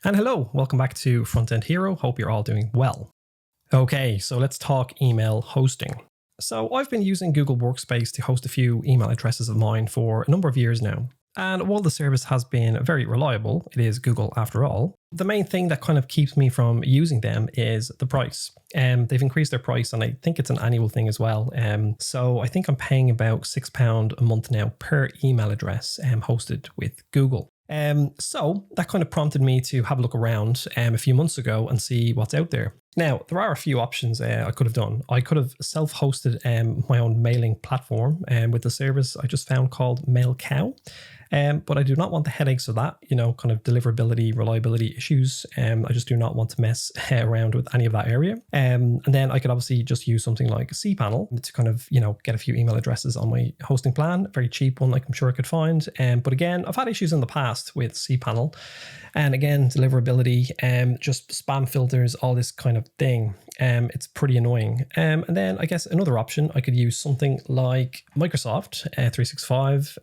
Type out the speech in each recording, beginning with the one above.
And hello, welcome back to Frontend Hero. Hope you're all doing well. Okay, so let's talk email hosting. So I've been using Google Workspace to host a few email addresses of mine for a number of years now. And while the service has been very reliable, it is Google after all, the main thing that kind of keeps me from using them is the price. They've increased their price, and I think it's an annual thing as well. So I think I'm paying about £6 a month now per email address hosted with Google. So that kind of prompted me to have a look around a few months ago and see what's out there. Now, there are a few options I could have done. I could have self-hosted my own mailing platform with the service I just found called MailCow. But I do not want the headaches of that, kind of deliverability, reliability issues. I just do not want to mess around with any of that area. And then I could obviously just use something like cPanel to kind of, get a few email addresses on my hosting plan. Very cheap one, like I'm sure I could find. But again, I've had issues in the past with cPanel. And again, deliverability, just spam filters, all this kind of thing. It's pretty annoying. And then I guess another option, I could use something like Microsoft 365,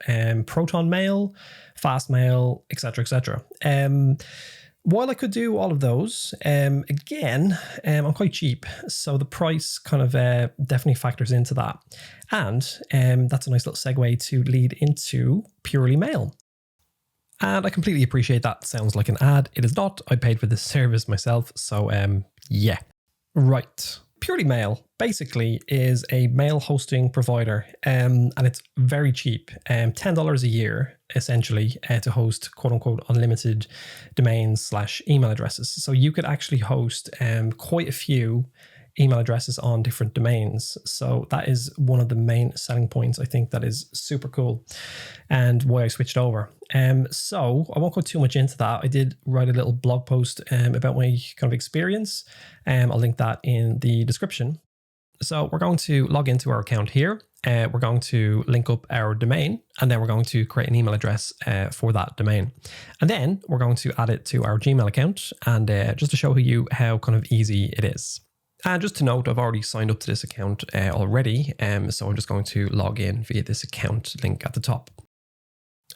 Proton Mail, Fastmail, etc., etc. While I could do all of those, again, I'm quite cheap. So the price kind of definitely factors into that. And that's a nice little segue to lead into Purelymail. And I completely appreciate that sounds like an ad. It is not. I paid for this service myself. So yeah. Right. Purelymail basically is a mail hosting provider, and it's very cheap, $10 a year essentially to host quote unquote unlimited domains / email addresses. So you could actually host quite a few email addresses on different domains. So that is one of the main selling points I think that is super cool and why I switched over. So I won't go too much into that. I did write a little blog post about my kind of experience. I'll link that in the description. So we're going to log into our account here. We're going to link up our domain, and then we're going to create an email address for that domain. And then we're going to add it to our Gmail account, and just to show you how kind of easy it is. And just to note, I've already signed up to this account already, so I'm just going to log in via this account link at the top.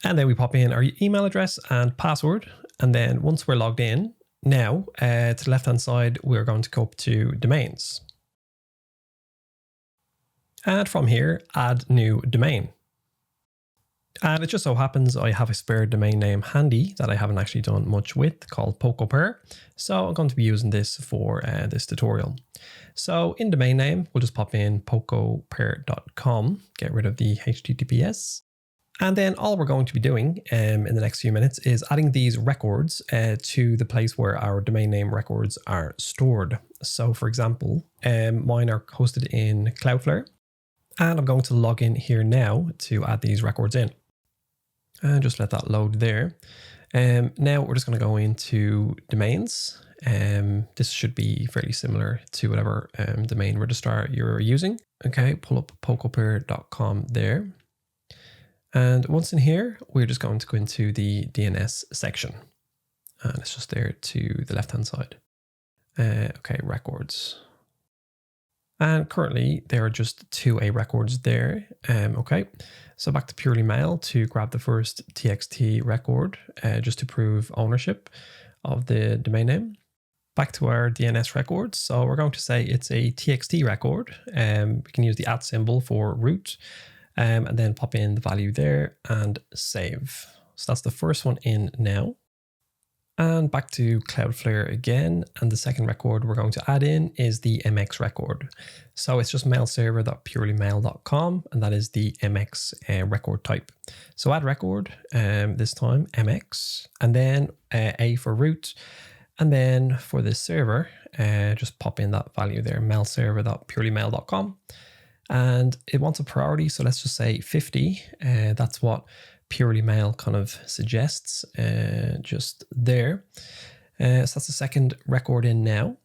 And then we pop in our email address and password. And then once we're logged in, now to the left-hand side, we're going to go up to domains. And from here, add new domain. And it just so happens I have a spare domain name handy that I haven't actually done much with called PocoPer. So I'm going to be using this for this tutorial. So in domain name, we'll just pop in pocoper.com, get rid of the HTTPS. And then all we're going to be doing in the next few minutes is adding these records to the place where our domain name records are stored. So for example, mine are hosted in Cloudflare. And I'm going to log in here now to add these records in. And just let that load there. Now we're just going to go into domains. This should be fairly similar to whatever domain registrar you're using. Okay, pull up pocoper.com there. And once in here, we're just going to go into the DNS section. And it's just there to the left-hand side. Okay, records. And currently there are just 2A records there. Okay, so back to Purelymail to grab the first TXT record just to prove ownership of the domain name. Back to our DNS records. So we're going to say it's a TXT record. We can use the @ symbol for root and then pop in the value there and save. So that's the first one in now. And back to Cloudflare again. And the second record we're going to add in is the MX record. So it's just mailserver.purelymail.com, and that is the MX record type. So add record, this time MX, and then A for root. And then for this server, just pop in that value there, mailserver.purelymail.com. And it wants a priority. So let's just say 50. That's what Purelymail kind of suggests just there. So that's the second record in now.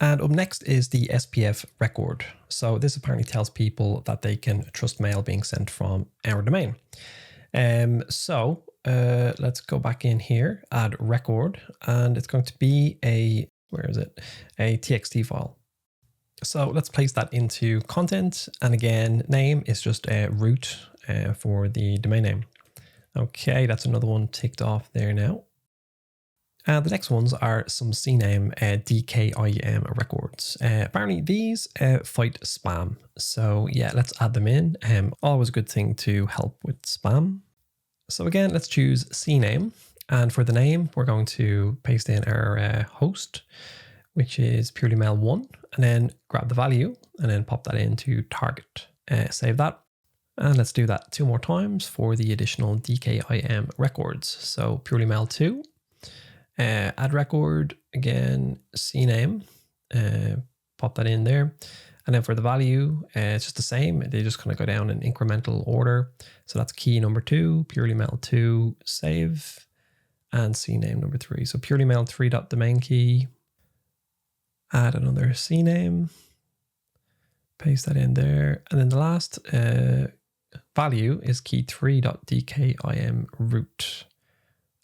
And up next is the SPF record. So this apparently tells people that they can trust mail being sent from our domain. So let's go back in here, add record, and it's going to be a TXT file. So let's place that into content. And again, name is just root for the domain name. Okay, that's another one ticked off there now. The next ones are some CNAME DKIM records. Apparently these fight spam. So yeah, let's add them in. Always a good thing to help with spam. So again, let's choose CNAME. And for the name, we're going to paste in our host, which is Purelymail 1, and then grab the value and then pop that into target. Save that. And let's do that 2 more times for the additional DKIM records. So Purelymail 2. Add record, again, CNAME, pop that in there. And then for the value, it's just the same. They just kind of go down in incremental order. So that's key number 2, Purelymail 2, save, and CNAME number 3. So Purelymail 3.domain key, add another CNAME, paste that in there. And then the last value is key 3.dkim root,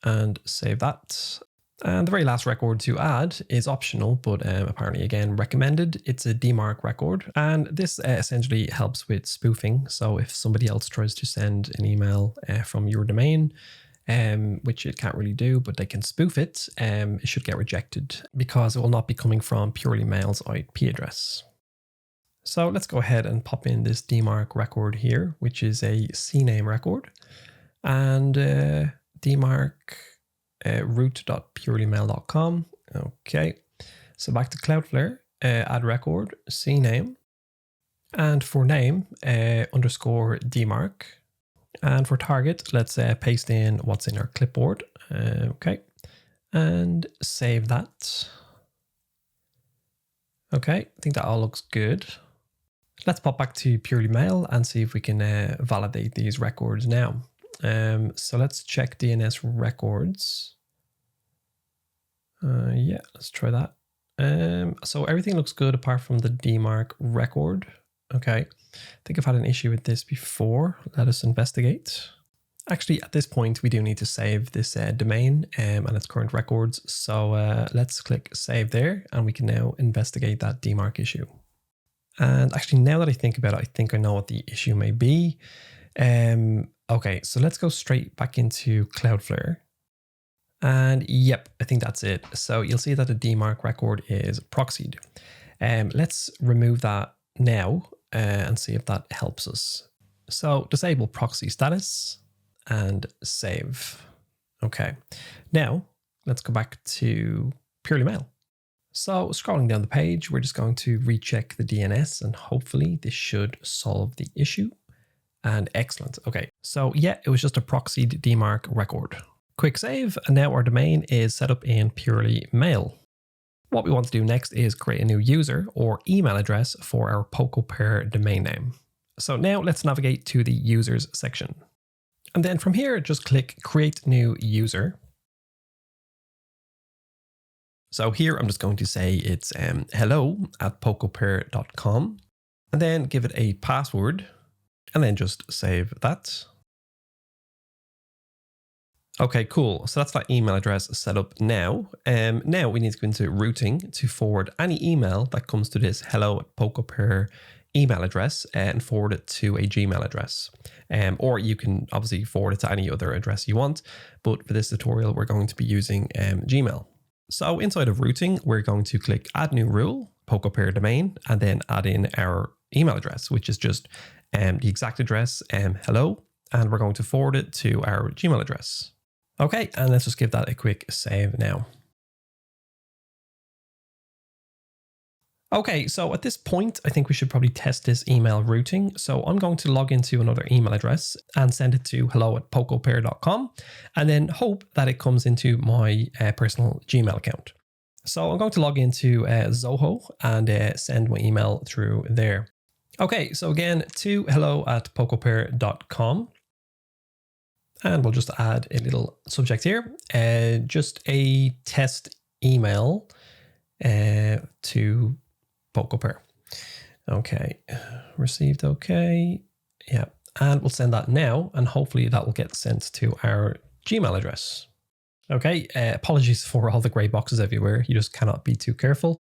and save that. And the very last record to add is optional, but apparently again recommended. It's a DMARC record, and this essentially helps with spoofing. So if somebody else tries to send an email from your domain, which it can't really do, but they can spoof it, it should get rejected because it will not be coming from Purelymail's IP address. So let's go ahead and pop in this DMARC record here, which is a CNAME record, and DMARC root.purelymail.com. Okay, so back to Cloudflare, add record, CNAME, and for name, underscore DMARC. And for target, let's paste in what's in our clipboard. Okay, and save that. Okay, I think that all looks good. Let's pop back to Purelymail and see if we can validate these records now. So let's check DNS records. Yeah, let's try that. So everything looks good apart from the DMARC record. Okay, I think I've had an issue with this before. Let us investigate. Actually, at this point, we do need to save this domain and its current records. So let's click save there, and we can now investigate that DMARC issue. And actually, now that I think about it, I think I know what the issue may be. Okay, so let's go straight back into Cloudflare. And yep, I think that's it. So you'll see that the DMARC record is proxied. Let's remove that now and see if that helps us. So disable proxy status and save. Okay, now let's go back to Purelymail. So scrolling down the page, we're just going to recheck the DNS, and hopefully this should solve the issue. And excellent. Okay, so yeah, it was just a proxied DMARC record. Quick save, and now our domain is set up in Purelymail. What we want to do next is create a new user or email address for our PocoPair domain name. So now let's navigate to the users section. And then from here, just click create new user. So here I'm just going to say it's hello@pocopair.com, and then give it a password, and then just save that. Okay, cool. So that's that email address set up now. Now we need to go into routing to forward any email that comes to this hello@pocopair email address and forward it to a Gmail address. Or you can obviously forward it to any other address you want. But for this tutorial, we're going to be using Gmail. So inside of routing, we're going to click add new rule, PocoPair domain, and then add in our email address, which is just the exact address, hello, and we're going to forward it to our Gmail address. Okay, and let's just give that a quick save now. Okay, so at this point, I think we should probably test this email routing. So I'm going to log into another email address and send it to hello@pocopair.com, and then hope that it comes into my personal Gmail account. So I'm going to log into Zoho and send my email through there. Okay, so again, to hello@pocopair.com. And we'll just add a little subject here, just a test email to PocoPair. Okay, received okay. Yeah, and we'll send that now, and hopefully that will get sent to our Gmail address. Okay, apologies for all the gray boxes everywhere. You just cannot be too careful.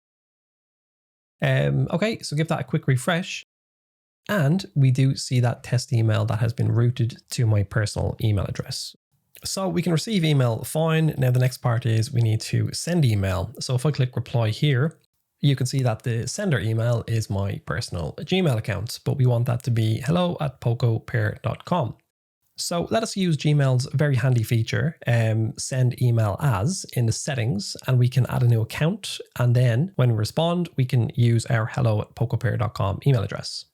Okay, so give that a quick refresh. And we do see that test email that has been routed to my personal email address. So we can receive email fine. Now the next part is we need to send email. So if I click reply here, you can see that the sender email is my personal Gmail account, but we want that to be hello@pocopair.com. So let us use Gmail's very handy feature, send email as, in the settings, and we can add a new account. And then when we respond, we can use our hello@pocopair.com email address.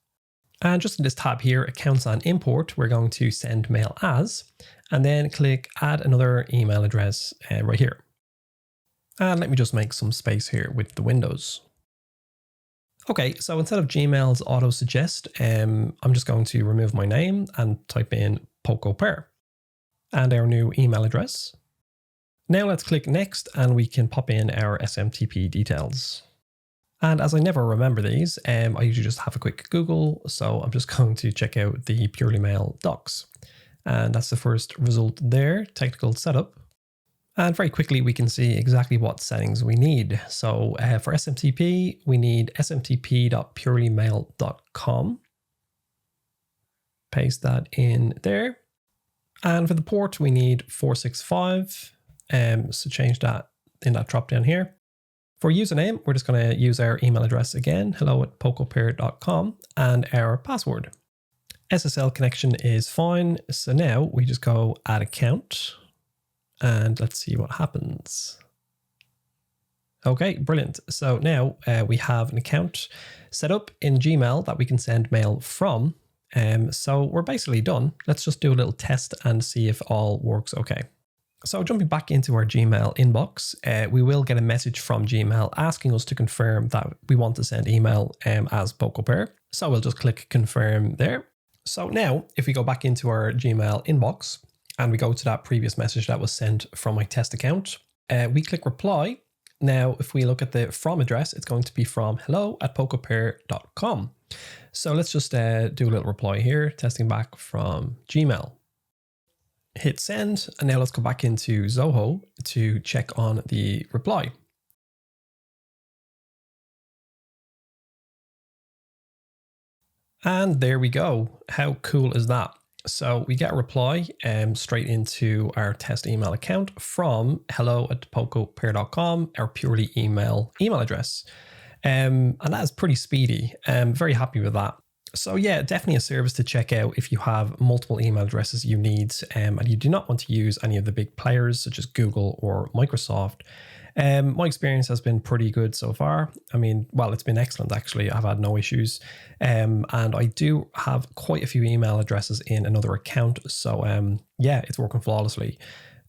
And just in this tab here, accounts and import, we're going to send mail as, and then click add another email address right here. And let me just make some space here with the windows. Okay, so instead of Gmail's auto suggest, I'm just going to remove my name and type in PocoPair and our new email address. Now let's click next and we can pop in our SMTP details. And as I never remember these, I usually just have a quick Google. So I'm just going to check out the Purelymail docs. And that's the first result there, technical setup. And very quickly, we can see exactly what settings we need. So for SMTP, we need smtp.purelymail.com. Paste that in there. And for the port, we need 465. So change that in that drop down here. For username, we're just going to use our email address again, hello@pocopair.com, and our password. SSL connection is fine. So now we just go add account and let's see what happens. Okay, brilliant. So now we have an account set up in Gmail that we can send mail from. So we're basically done. Let's just do a little test and see if all works okay. So jumping back into our Gmail inbox, we will get a message from Gmail asking us to confirm that we want to send email as PocoPair. So we'll just click confirm there. So now if we go back into our Gmail inbox and we go to that previous message that was sent from my test account, we click reply. Now, if we look at the from address, it's going to be from hello@pocopair.com. So let's just do a little reply here, testing back from Gmail. Hit send, and now let's go back into Zoho to check on the reply. And there we go. How cool is that? So we get a reply straight into our test email account from hello@pocopair.com, our Purelymail email address. And that is pretty speedy. I'm very happy with that. So yeah, definitely a service to check out if you have multiple email addresses you need and you do not want to use any of the big players such as Google or Microsoft. My experience has been pretty good so far. I mean, well, it's been excellent actually. I've had no issues. And I do have quite a few email addresses in another account. So yeah, it's working flawlessly.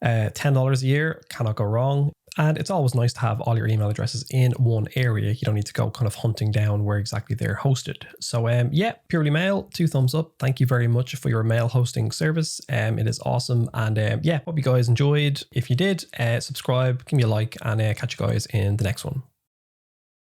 $10 a year, cannot go wrong. And it's always nice to have all your email addresses in one area. You don't need to go kind of hunting down where exactly they're hosted. So yeah, Purelymail, 2 thumbs up. Thank you very much for your mail hosting service. It is awesome. And yeah, hope you guys enjoyed. If you did, subscribe, give me a like, and catch you guys in the next one.